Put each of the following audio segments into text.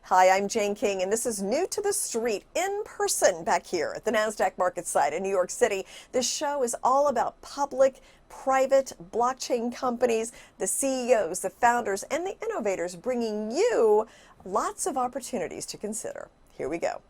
Hi, I'm Jane King, and this is New to the Street in person back here at the NASDAQ market site in New York City. This show is all about public, private blockchain companies, the CEOs, the founders, and the innovators, bringing you lots of opportunities to consider. Here we go.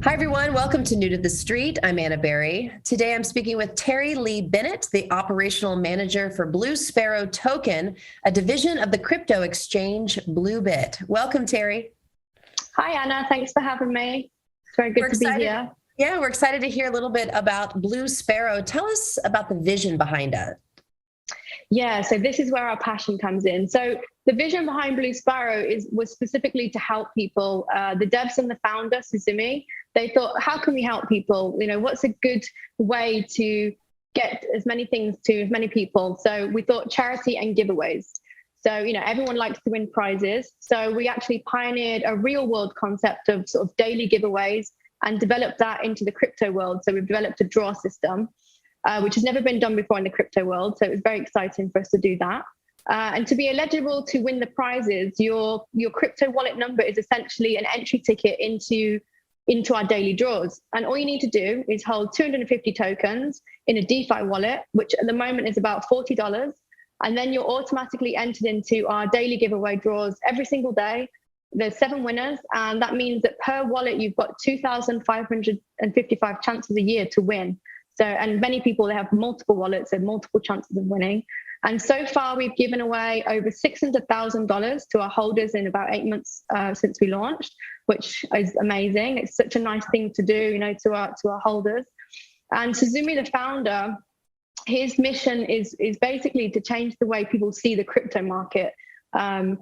Hi, everyone. Welcome to New to the Street. I'm Anna Berry. Today, I'm speaking with Terri-Leigh Bennett, the operational manager for BlueSparrow Token, a division of the crypto exchange BlueBit. Welcome, Terri. Hi, Anna. Thanks for having me. It's very good to be here. Yeah, we're excited to hear a little bit about BlueSparrow. Tell us about the vision behind it. Yeah, so this is where our passion comes in. So the vision behind BlueSparrow was specifically to help people. The devs and the founder, Suzumi, they thought, how can we help people? You know, what's a good way to get as many things to as many people? So we thought charity and giveaways. So, you know, everyone likes to win prizes. So we actually pioneered a real world concept of sort of daily giveaways and developed that into the crypto world. So we've developed a draw system, which has never been done before in the crypto world. So it was very exciting for us to do that. And to be eligible to win the prizes, your crypto wallet number is essentially an entry ticket into our daily draws. And all you need to do is hold 250 tokens in a DeFi wallet, which at the moment is about $40. And then you're automatically entered into our daily giveaway draws every single day. There's 7 winners. And that means that per wallet, you've got 2,555 chances a year to win. So, and many people, they have multiple wallets and multiple chances of winning. And so far, we've given away over $600,000 to our holders in about 8 months since we launched, which is amazing. It's such a nice thing to do, you know, to our holders. And Suzumi, the founder, his mission is basically to change the way people see the crypto market. And,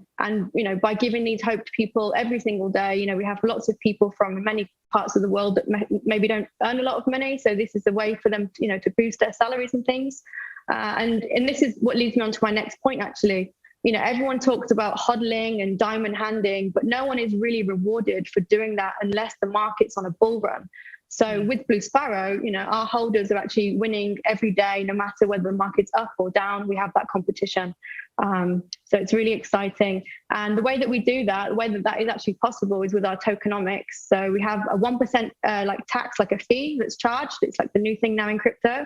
you know, by giving these hope to people every single day, you know, we have lots of people from many parts of the world that maybe don't earn a lot of money. So this is a way for them, you know, to boost their salaries and things. And this is what leads me on to my next point, actually. You know, everyone talks about hodling and diamond handing, but no one is really rewarded for doing that unless the market's on a bull run. So with BlueSparrow, you know, our holders are actually winning every day, no matter whether the market's up or down. We have that competition. So it's really exciting. And the way that we do that, the way that that is actually possible is with our tokenomics. So we have a 1% like tax, like a fee that's charged. It's like the new thing now in crypto.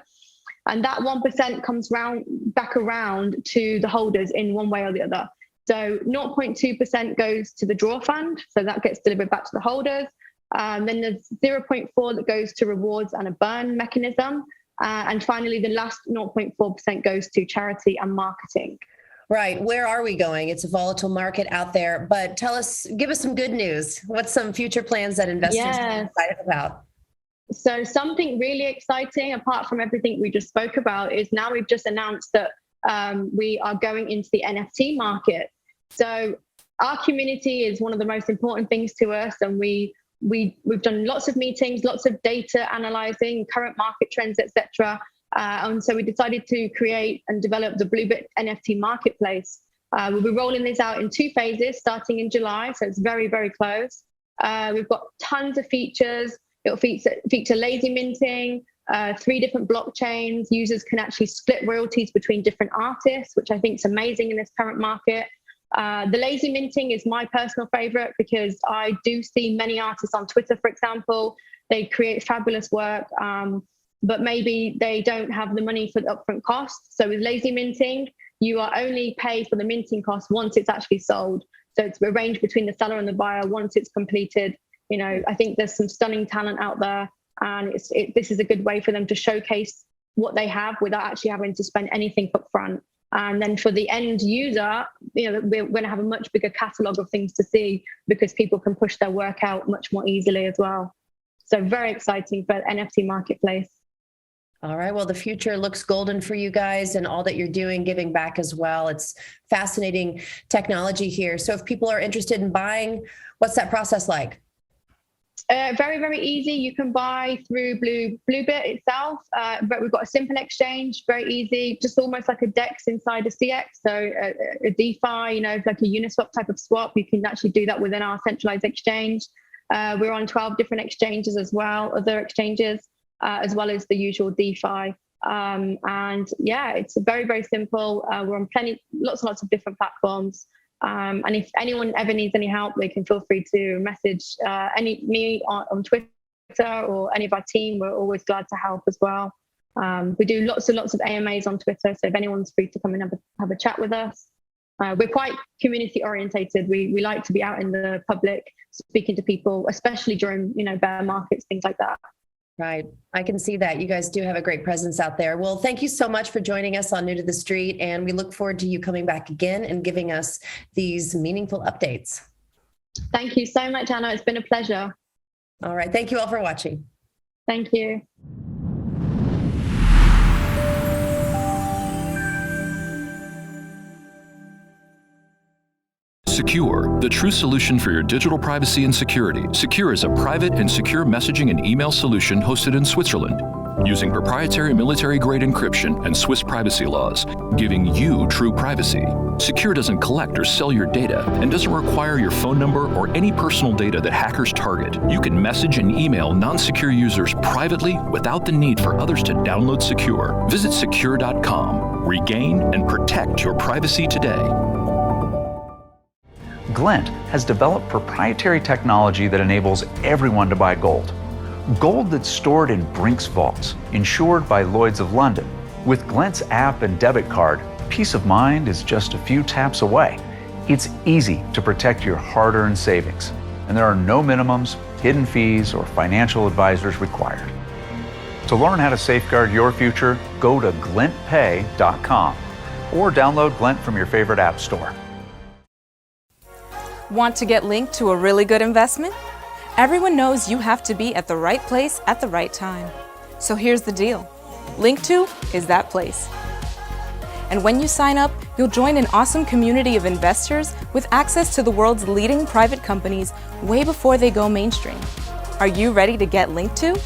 And that 1% comes back around to the holders in one way or the other. So 0.2% goes to the draw fund. So that gets delivered back to the holders. Then there's 0.4 that goes to rewards and a burn mechanism. And finally, the last 0.4% goes to charity and marketing. Right. Where are we going? It's a volatile market out there, but give us some good news. What's some future plans that investors are excited about? So something really exciting, apart from everything we just spoke about, is now we've just announced that we are going into the NFT market. So our community is one of the most important things to us, and we've done lots of meetings, lots of data analyzing, current market trends, etc. And so we decided to create and develop the BlueBit NFT marketplace. We'll be rolling this out in 2 phases, starting in July, so it's very, very close. We've got tons of features. It'll feature lazy minting, 3 different blockchains. Users can actually split royalties between different artists, which I think is amazing in this current market. The lazy minting is my personal favorite because I do see many artists on Twitter, for example. They create fabulous work, but maybe they don't have the money for the upfront costs. So with lazy minting, you are only paid for the minting cost once it's actually sold. So it's arranged between the seller and the buyer once it's completed. You know, I think there's some stunning talent out there, and this is a good way for them to showcase what they have without actually having to spend anything up front. And then for the end user, you know, we're going to have a much bigger catalog of things to see because people can push their work out much more easily as well. So very exciting for the NFT marketplace. All right. Well, the future looks golden for you guys and all that you're doing, giving back as well. It's fascinating technology here. So if people are interested in buying, what's that process like? Very, very easy. You can buy through BlueBit itself, but we've got a simple exchange, very easy, just almost like a DEX inside a CX. So a DeFi, you know, like a Uniswap type of swap. You can actually do that within our centralized exchange. We're on 12 different exchanges as well, other exchanges, as well as the usual DeFi. And yeah, it's very, very simple. We're on lots and lots of different platforms. And if anyone ever needs any help, they can feel free to message me on Twitter or any of our team. We're always glad to help as well. We do lots and lots of AMAs on Twitter, so if anyone's free to come and have a chat with us. We're quite community orientated. We like to be out in the public, speaking to people, especially during, you know, bear markets, things like that. Right. I can see that. You guys do have a great presence out there. Well, thank you so much for joining us on New to the Street, and we look forward to you coming back again and giving us these meaningful updates. Thank you so much, Anna. It's been a pleasure. All right. Thank you all for watching. Thank you. Sekur, the true solution for your digital privacy and security. Sekur is a private and secure messaging and email solution hosted in Switzerland, using proprietary military-grade encryption and Swiss privacy laws, giving you true privacy. Sekur doesn't collect or sell your data and doesn't require your phone number or any personal data that hackers target. You can message and email non-secure users privately without the need for others to download Sekur. Visit Sekur.com. Regain and protect your privacy today. Glint has developed proprietary technology that enables everyone to buy gold. Gold that's stored in Brink's vaults, insured by Lloyd's of London. With Glint's app and debit card, peace of mind is just a few taps away. It's easy to protect your hard-earned savings, and there are no minimums, hidden fees, or financial advisors required. To learn how to safeguard your future, go to glintpay.com or download Glint from your favorite app store. Want to get linked to a really good investment? Everyone knows you have to be at the right place at the right time. So here's the deal. Link2 is that place. And when you sign up, you'll join an awesome community of investors with access to the world's leading private companies way before they go mainstream. Are you ready to get linked to?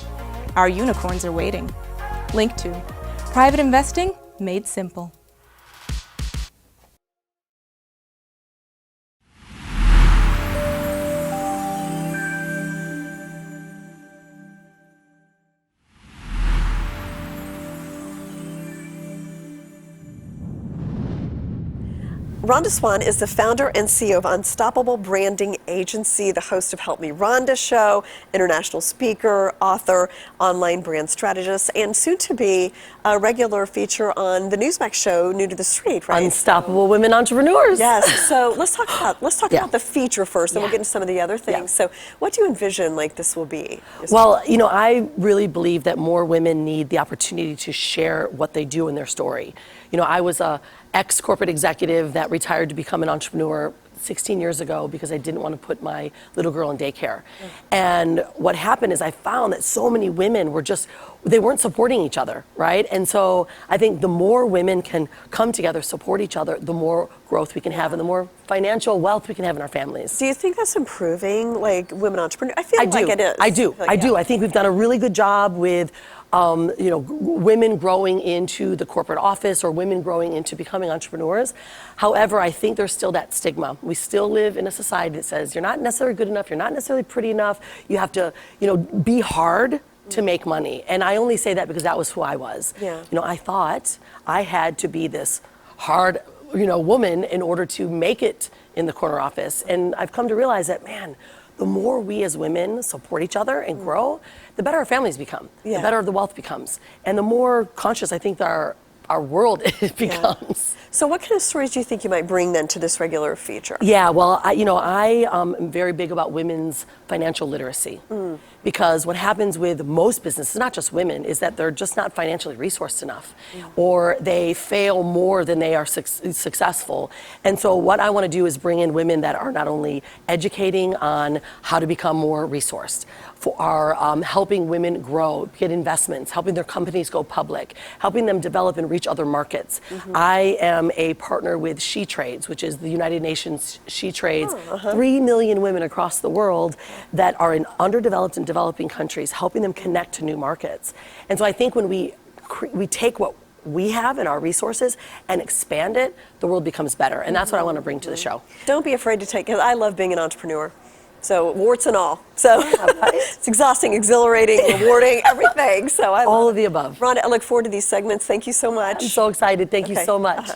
Our unicorns are waiting. Link2. Private investing made simple. Rhonda Swan is the founder and CEO of Unstoppable Branding Agency, the host of Help Me Rhonda show, international speaker, author, online brand strategist, and soon to be a regular feature on the Newsmax show, New to the Street, right? Unstoppable Women Entrepreneurs. Yes. So let's talk about the feature first, and we'll get into some of the other things. Yeah. So what do you envision like this will be? Well, you know, I really believe that more women need the opportunity to share what they do in their story. You know, I was a ex-corporate executive that retired to become an entrepreneur 16 years ago because I didn't want to put my little girl in daycare. And what happened is I found that so many women were they weren't supporting each other, right? And so I think the more women can come together, support each other, the more growth we can have and the more financial wealth we can have in our families. Do you think that's improving, like women entrepreneurs? I feel like it is. I do. I think we've done a really good job with you know, women growing into the corporate office or women growing into becoming entrepreneurs. However, I think there's still that stigma. We still live in a society that says you're not necessarily good enough, you're not necessarily pretty enough, you have to, you know, be hard to make money. And I only say that because that was who I was. Yeah. You know, I thought I had to be this hard, you know, woman in order to make it in the corner office. And I've come to realize that, man, the more we as women support each other and grow, the better our families become, the better the wealth becomes, and the more conscious I think our world becomes. So what kind of stories do you think you might bring then to this regular feature? Yeah, well, I am very big about women's financial literacy Because what happens with most businesses, not just women, is that they're just not financially resourced enough, or they fail more than they are successful. And so what I want to do is bring in women that are not only educating on how to become more resourced, are helping women grow, get investments, helping their companies go public, helping them develop and reach other markets. I am a partner with She Trades, which is the United Nations She Trades, 3 million women across the world that are in underdeveloped and developing countries, helping them connect to new markets. And so I think when we take what we have in our resources and expand it, the world becomes better. And that's what I want to bring to the show. Don't be afraid to take it. I love being an entrepreneur. So warts and all. So it's exhausting, exhilarating, rewarding, everything. So I all love of the above. Rhonda, I look forward to these segments. Thank you so much. I'm so excited. Thank you so much.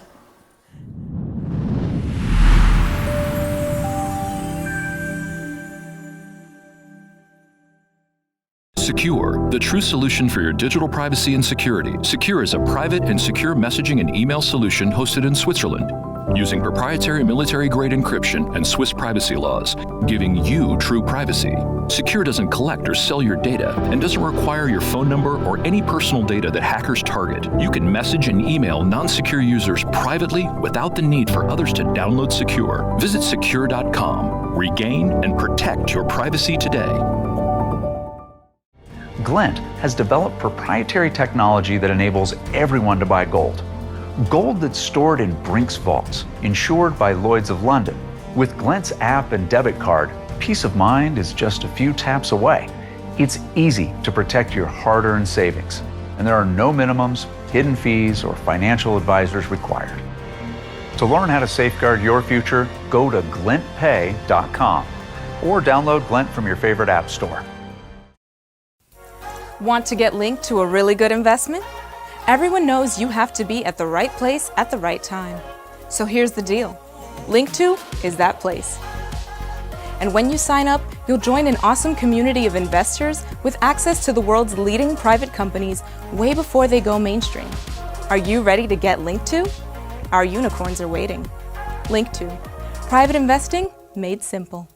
Sekur, the true solution for your digital privacy and security. Sekur is a private and secure messaging and email solution hosted in Switzerland, using proprietary military-grade encryption and Swiss privacy laws, giving you true privacy. Sekur doesn't collect or sell your data and doesn't require your phone number or any personal data that hackers target. You can message and email non-secure users privately without the need for others to download Sekur. Visit Sekur.com. Regain and protect your privacy today. Glint has developed proprietary technology that enables everyone to buy gold. Gold that's stored in Brink's vaults, insured by Lloyd's of London. With Glint's app and debit card, peace of mind is just a few taps away. It's easy to protect your hard-earned savings, and there are no minimums, hidden fees, or financial advisors required. To learn how to safeguard your future, go to glintpay.com or download Glint from your favorite app store. Want to get linked to a really good investment? Everyone knows you have to be at the right place at the right time. So here's the deal. Link2 is that place. And when you sign up, you'll join an awesome community of investors with access to the world's leading private companies way before they go mainstream. Are you ready to get linked to? Our unicorns are waiting. Link2. Private investing made simple.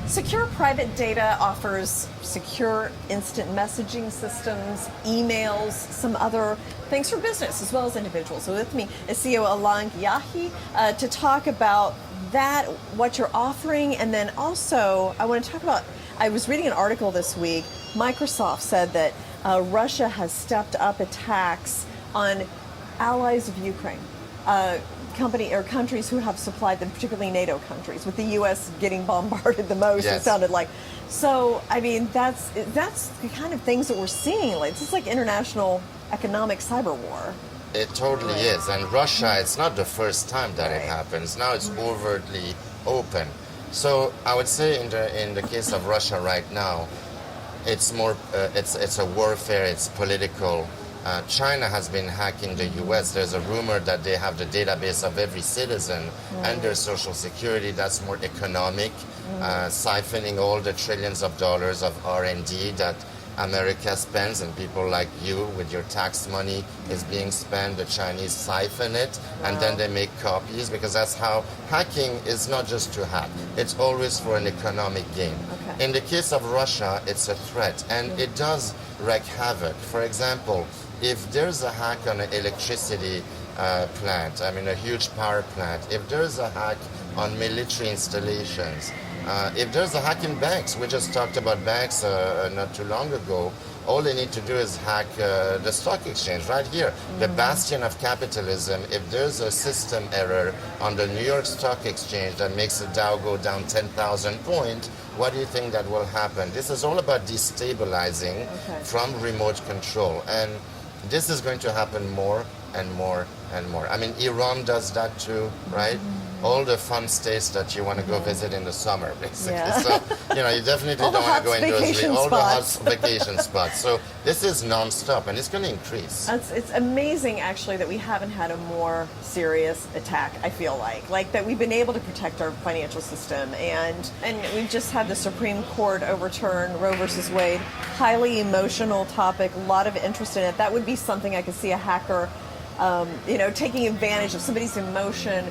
Secure Private Data offers secure instant messaging systems, emails, some other things for business as well as individuals. So with me is CEO Alain Ghiai to talk about that, what you're offering, and then also I want to talk about, I was reading an article this week, Microsoft said that Russia has stepped up attacks on allies of Ukraine. Countries who have supplied them, particularly NATO countries, with the U.S. getting bombarded the most. Yes. It sounded like. So, I mean, that's the kind of things that we're seeing. Like, this is like international economic cyber war. It totally is. And Russia, it's not the first time that it happens. Now it's overtly open. So I would say in the case of Russia right now, it's more it's a warfare. It's political. China has been hacking the U.S. There's a rumor that they have the database of every citizen and their social security. That's more economic, siphoning all the trillions of dollars of R&D that America spends, and people like you with your tax money is being spent. The Chinese siphon it, and then they make copies, because that's how hacking is not just to hack. It's always for an economic gain. Okay. In the case of Russia, it's a threat, and it does wreak havoc. For example, if there's a hack on an electricity plant, I mean a huge power plant, if there's a hack on military installations, if there's a hack in banks, we just talked about banks not too long ago, all they need to do is hack the stock exchange right here, the bastion of capitalism. If there's a system error on the New York Stock Exchange that makes the Dow go down 10,000 points, what do you think that will happen? This is all about destabilizing from remote control. And this is going to happen more and more and more. I mean, Iran does that too, right? all the fun states that you want to go visit in the summer, basically. Yeah. So, you definitely All the don't want to go hot into vacation all the hot spots. vacation spots. So this is non-stop, and it's going to increase. It's amazing, actually, that we haven't had a more serious attack, I feel like that we've been able to protect our financial system. And we've just had the Supreme Court overturn Roe versus Wade. Highly emotional topic, a lot of interest in it. That would be something I could see a hacker, taking advantage of somebody's emotion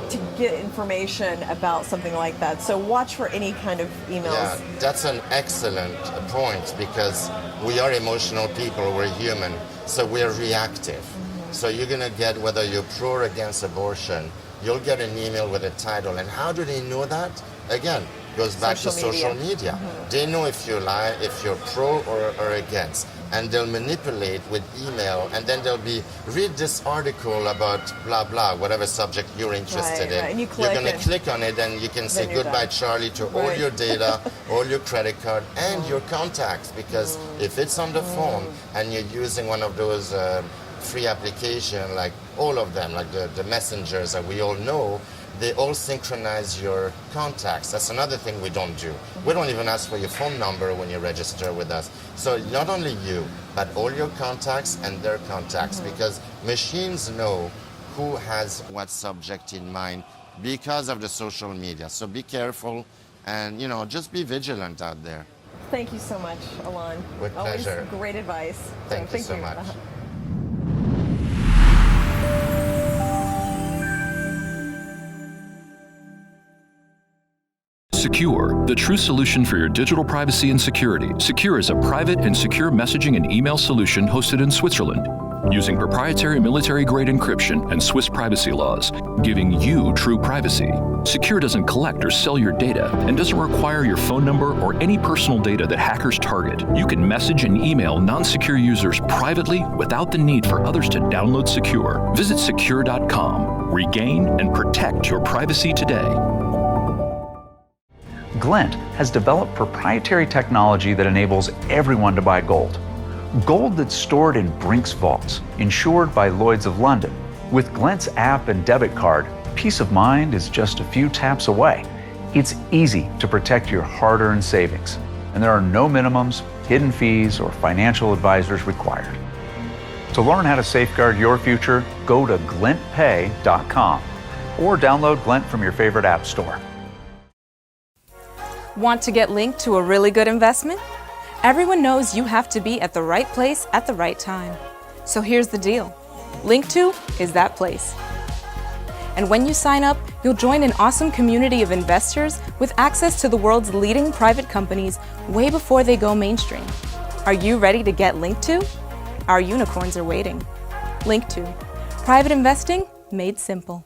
to get information about something like that. So watch for any kind of emails. Yeah, that's an excellent point, because we are emotional people, we're human, so we're reactive. So you're going to get, whether you're pro or against abortion, you'll get an email with a title. And how do they know that? Again, goes back to social media. They know if you lie, if you're pro or against, and they'll manipulate with email, and then they'll be, read this article about blah blah, whatever subject you're interested in. Right. And you're going to click on it, and you can say goodbye, Charlie, to all your data, all your credit card, and your contacts. Because if it's on the phone and you're using one of those free application, like all of them, like the messengers that we all know, they all synchronize your contacts. That's another thing we don't do. We don't even ask for your phone number when you register with us. So not only you, but all your contacts and their contacts, because machines know who has what subject in mind because of the social media. So be careful and, just be vigilant out there. Thank you so much, Alain. With pleasure. Always great advice. Thank you so much. Sekur, the true solution for your digital privacy and security. Sekur is a private and secure messaging and email solution hosted in Switzerland, using proprietary military-grade encryption and Swiss privacy laws, giving you true privacy. Sekur doesn't collect or sell your data and doesn't require your phone number or any personal data that hackers target. You can message and email non-secure users privately without the need for others to download Sekur. Visit Sekur.com. Regain and protect your privacy today. Glint has developed proprietary technology that enables everyone to buy gold. Gold that's stored in Brink's vaults, insured by Lloyd's of London. With Glint's app and debit card, peace of mind is just a few taps away. It's easy to protect your hard-earned savings, and there are no minimums, hidden fees, or financial advisors required. To learn how to safeguard your future, go to glintpay.com or download Glint from your favorite app store. Want to get linked to a really good investment? Everyone knows you have to be at the right place at the right time. So here's the deal. Link2 is that place. And when you sign up, you'll join an awesome community of investors with access to the world's leading private companies way before they go mainstream. Are you ready to get linked to? Our unicorns are waiting. Link2. Private investing made simple.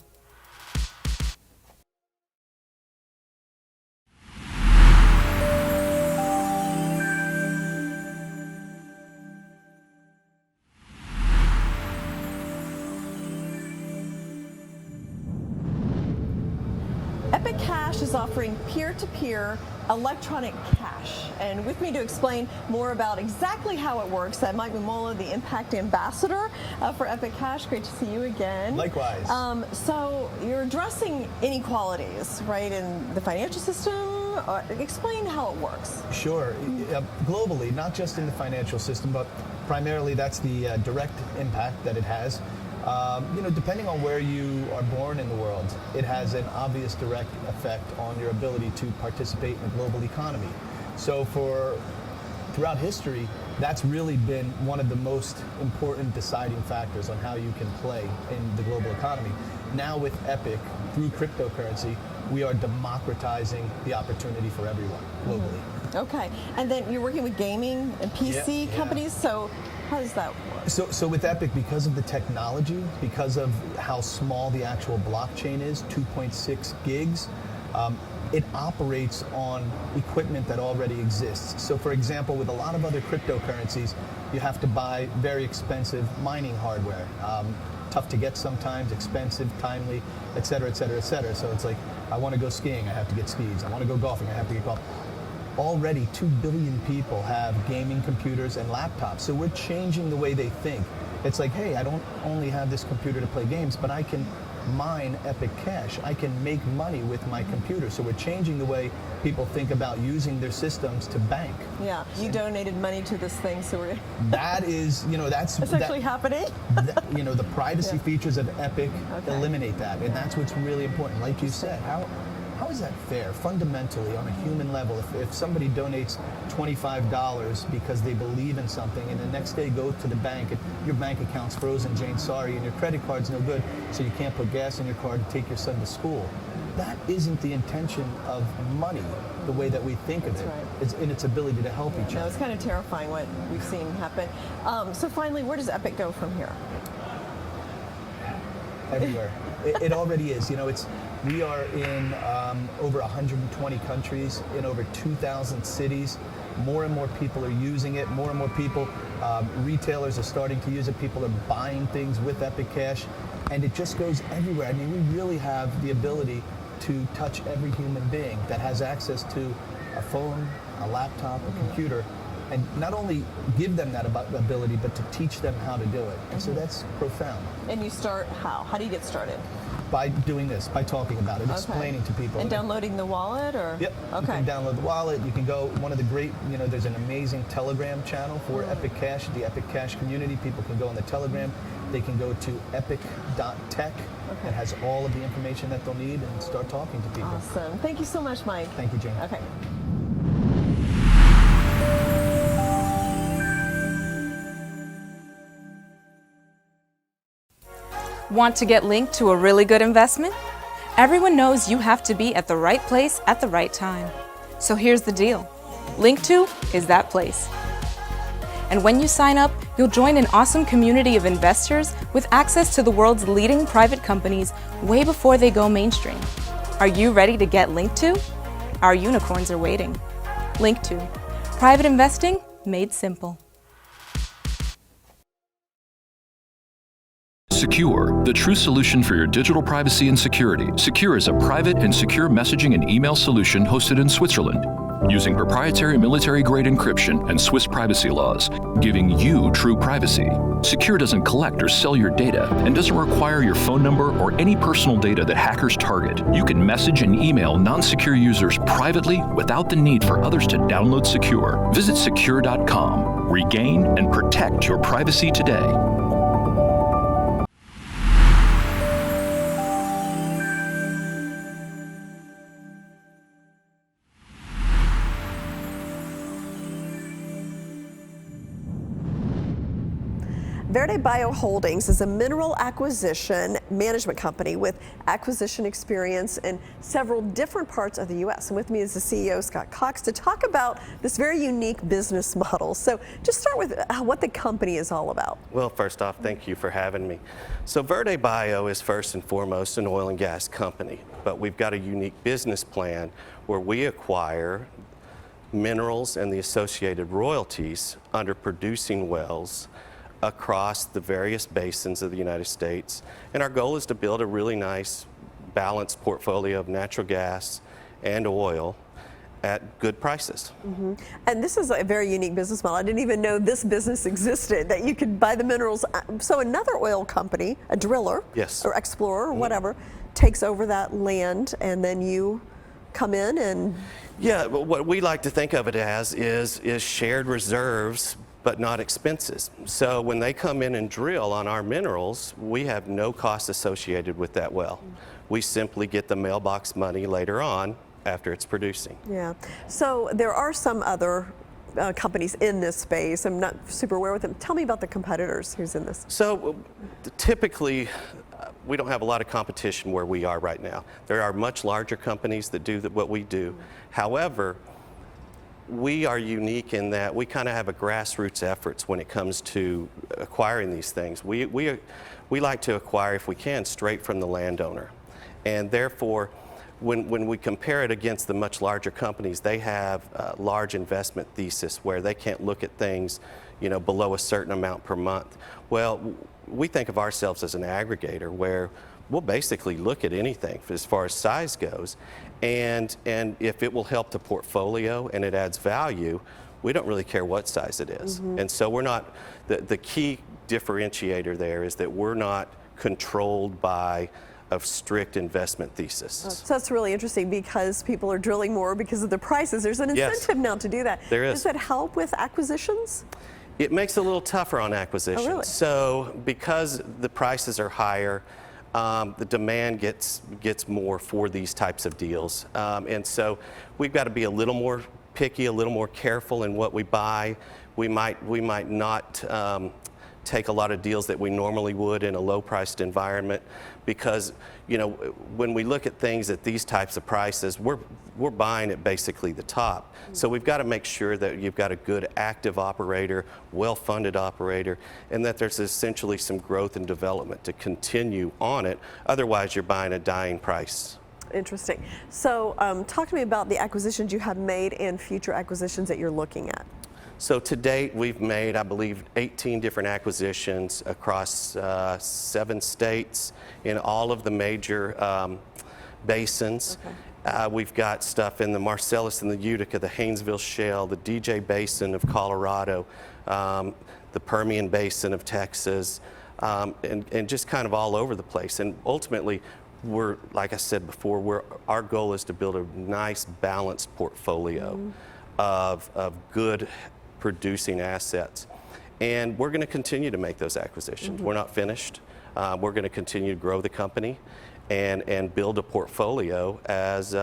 Epic Cash is offering peer-to-peer electronic cash. And with me to explain more about exactly how it works, Mike Mumola, the Impact Ambassador for Epic Cash. Great to see you again. Likewise. So you're addressing inequalities, right, in the financial system. Explain how it works. Sure. Globally, not just in the financial system, but primarily that's the direct impact that it has. Depending on where you are born in the world, it has an obvious direct effect on your ability to participate in the global economy. So throughout history, that's really been one of the most important deciding factors on how you can play in the global economy. Now with Epic, through cryptocurrency, we are democratizing the opportunity for everyone globally. Okay, and then you're working with gaming and PC companies, so how does that work? So with Epic, because of the technology, because of how small the actual blockchain is, 2.6 gigs, it operates on equipment that already exists. So for example, with a lot of other cryptocurrencies, you have to buy very expensive mining hardware. Tough to get sometimes, expensive, timely, et cetera, et cetera, et cetera. So it's like, I want to go skiing, I have to get skis. I want to go golfing, I have to get golf. Already 2 billion people have gaming computers and laptops, so we're changing the way they think. It's like, hey, I don't only have this computer to play games, but I can mine Epic Cash. I can make money with my computer. So we're changing the way people think about using their systems to bank. Yeah, you donated money to this thing, so we're... That is, that's actually happening. The privacy features of Epic eliminate that, and Yeah. that's what's really important. Like you said, how is that fair? Fundamentally, on a human level, if somebody donates $25 because they believe in something, and the next day go to the bank, and your bank account's frozen, Jane, sorry, and your credit card's no good, so you can't put gas in your car to take your son to school. That isn't the intention of money, the way that we think of it. right. It's in its ability to help each No, other. it's kind of terrifying what we've seen happen. So finally, where does Epic go from here? Everywhere. It already is. We are in over 120 countries, in over 2,000 cities. More and more people are using it. More and more people, retailers are starting to use it. People are buying things with Epic Cash, and it just goes everywhere. I mean, we really have the ability to touch every human being that has access to a phone, a laptop, a computer, and not only give them that ability, but to teach them how to do it. And so that's profound. And you start how? How do you get started? By doing this, by talking about it, explaining to people. And downloading the wallet, or? Yep. Okay. You can download the wallet. You can go, one of the great, there's an amazing Telegram channel for Epic Cash, the Epic Cash community. People can go on the Telegram. They can go to epic.tech. It has all of the information that they'll need and start talking to people. Awesome. Thank you so much, Mike. Thank you, Jane. Okay. Want to get linked to a really good investment? Everyone knows you have to be at the right place at the right time. So here's the deal. Link2 is that place. And when you sign up, you'll join an awesome community of investors with access to the world's leading private companies way before they go mainstream. Are you ready to get linked to? Our unicorns are waiting. Link2. Private investing made simple. SKUR, the true solution for your digital privacy and security. SKUR is a private and secure messaging and email solution hosted in Switzerland, using proprietary military-grade encryption and Swiss privacy laws, giving you true privacy. SKUR doesn't collect or sell your data and doesn't require your phone number or any personal data that hackers target. You can message and email non-secure users privately without the need for others to download SKUR. Visit sekur.com. Regain and protect your privacy today. Verde Bio Holdings is a mineral acquisition management company with acquisition experience in several different parts of the U.S. And with me is the CEO, Scott Cox, to talk about this very unique business model. So just start with what the company is all about. Well, first off, thank you for having me. So Verde Bio is first and foremost an oil and gas company, but we've got a unique business plan where we acquire minerals and the associated royalties under producing wells across the various basins of the United States. And our goal is to build a really nice balanced portfolio of natural gas and oil at good prices. Mm-hmm. And this is a very unique business model. I didn't even know this business existed, that you could buy the minerals. So another oil company, a driller, yes, or explorer, or whatever, takes over that land, and then you come in and... Yeah, what we like to think of it as is shared reserves, but not expenses. So when they come in and drill on our minerals, we have no cost associated with that well. We simply get the mailbox money later on after it's producing. Yeah, so there are some other companies in this space. I'm not super aware with them. Tell me about the competitors who's in this. So typically, we don't have a lot of competition where we are right now. There are much larger companies that do what we do. However, we are unique in that we kind of have a grassroots efforts when it comes to acquiring these things. We like to acquire, if we can, straight from the landowner. And therefore, when we compare it against the much larger companies, they have a large investment thesis where they can't look at things, below a certain amount per month. Well, we think of ourselves as an aggregator where we'll basically look at anything as far as size goes. And if it will help the portfolio and it adds value, we don't really care what size it is. Mm-hmm. And so we're not, the key differentiator there is that we're not controlled by strict investment thesis. So that's really interesting because people are drilling more because of the prices. There's an incentive now to do that. There is. Does that help with acquisitions? It makes it a little tougher on acquisition. Oh, really? So because the prices are higher, the demand gets more for these types of deals. And so we've got to be a little more picky, a little more careful in what we buy. We might not take a lot of deals that we normally would in a low-priced environment because, you know, when we look at things at these types of prices, we're buying at basically the top. So we've got to make sure that you've got a good active operator, well-funded operator, and that there's essentially some growth and development to continue on it. Otherwise, you're buying a dying price. Interesting. So talk to me about the acquisitions you have made and future acquisitions that you're looking at. So to date, we've made, I believe, 18 different acquisitions across 7 states in all of the major basins. Okay. We've got stuff in the Marcellus and the Utica, the Haynesville Shale, the DJ Basin of Colorado, the Permian Basin of Texas, and just kind of all over the place. And ultimately, we're, like I said before, our goal is to build a nice, balanced portfolio of good producing assets. And we're going to continue to make those acquisitions. We're not finished. We're going to continue to grow the company and build a portfolio as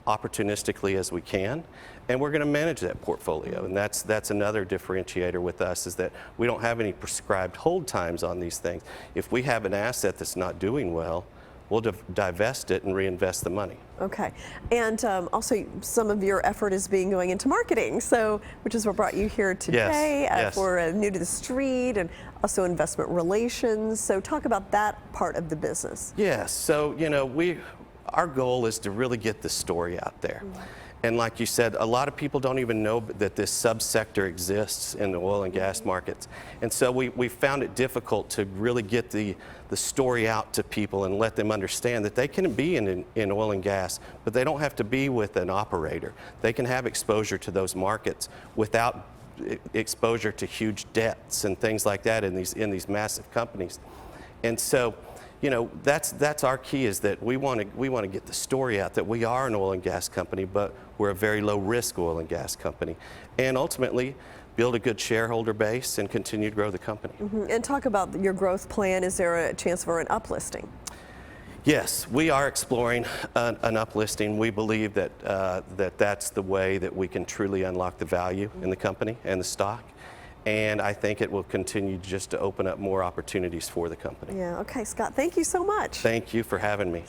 opportunistically as we can. And we're going to manage that portfolio. And that's another differentiator with us, is that we don't have any prescribed hold times on these things. If we have an asset that's not doing well, we'll divest it and reinvest the money. Okay, and also some of your effort is going into marketing, so which is what brought you here today. Yes. For New to the Street, and also investment relations. So talk about that part of the business. Yes, so you know, our goal is to really get the story out there. And like you said, a lot of people don't even know that this subsector exists in the oil and gas markets. And so we found it difficult to really get the story out to people and let them understand that they can be in oil and gas, but they don't have to be with an operator. They can have exposure to those markets without exposure to huge debts and things like that in these massive companies. And so, you know, that's our key, is that we want to get the story out that we are an oil and gas company, but we're a very low risk oil and gas company, and ultimately build a good shareholder base and continue to grow the company. And talk about your growth plan. Is there a chance for an uplisting? Yes, we are exploring an uplisting. We believe that that's the way that we can truly unlock the value in the company and the stock. And I think it will continue just to open up more opportunities for the company. Yeah, okay, Scott, thank you so much. Thank you for having me.